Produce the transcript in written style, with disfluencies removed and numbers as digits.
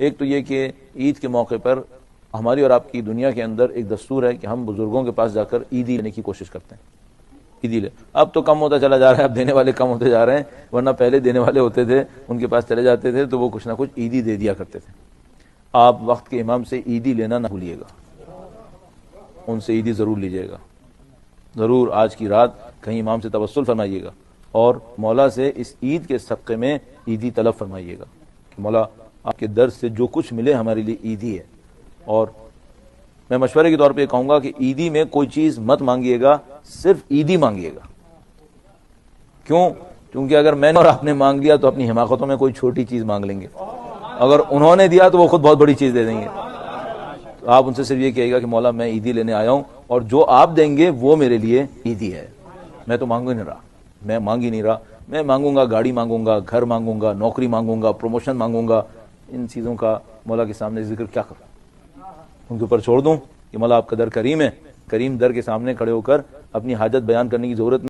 ایک تو یہ کہ عید کے موقع پر ہماری اور آپ کی دنیا کے اندر ایک دستور ہے کہ ہم بزرگوں کے پاس جا کر عیدی لینے کی کوشش کرتے ہیں. عیدی لے اب تو کم ہوتا چلا جا رہا ہے, اب دینے والے کم ہوتے جا رہے ہیں, ورنہ پہلے دینے والے ہوتے تھے, ان کے پاس چلے جاتے تھے تو وہ کچھ نہ کچھ عیدی دے دیا کرتے تھے. آپ وقت کے امام سے عیدی لینا نہ بھولیے گا, ان سے عیدی ضرور لیجیے گا, ضرور آج کی رات کہیں امام سے توسل فرمائیے گا اور مولا سے اس عید کے صدقے میں عیدی طلب فرمائیے گا کہ مولا آپ کے در سے جو کچھ ملے ہمارے لیے عیدی ہے. اور میں مشورے کے طور پہ یہ کہوں گا کہ عیدی میں کوئی چیز مت مانگیے گا, صرف عیدی مانگیے گا. کیوں؟ کیونکہ اگر میں نے اور آپ نے مانگ لیا تو اپنی حماقتوں میں کوئی چھوٹی چیز مانگ لیں گے, اگر انہوں نے دیا تو وہ خود بہت بڑی چیز دے دیں گے. تو آپ ان سے صرف یہ کہیے گا کہ مولا میں عیدی لینے آیا ہوں اور جو آپ دیں گے وہ میرے لیے عیدی ہے. میں تو مانگ ہی نہیں رہا, میں مانگ ہی نہیں رہا, میں مانگوں گا گاڑی مانگوں گا, گھر مانگوں گا, نوکری مانگوں گا, پروموشن مانگوں گا. ان چیزوں کا مولا کے سامنے ذکر کیا کروں, ان کے اوپر چھوڑ دوں کہ مولا آپ کا در کریم ہے, کریم در کے سامنے کھڑے ہو کر اپنی حاجت بیان کرنے کی ضرورت نہیں.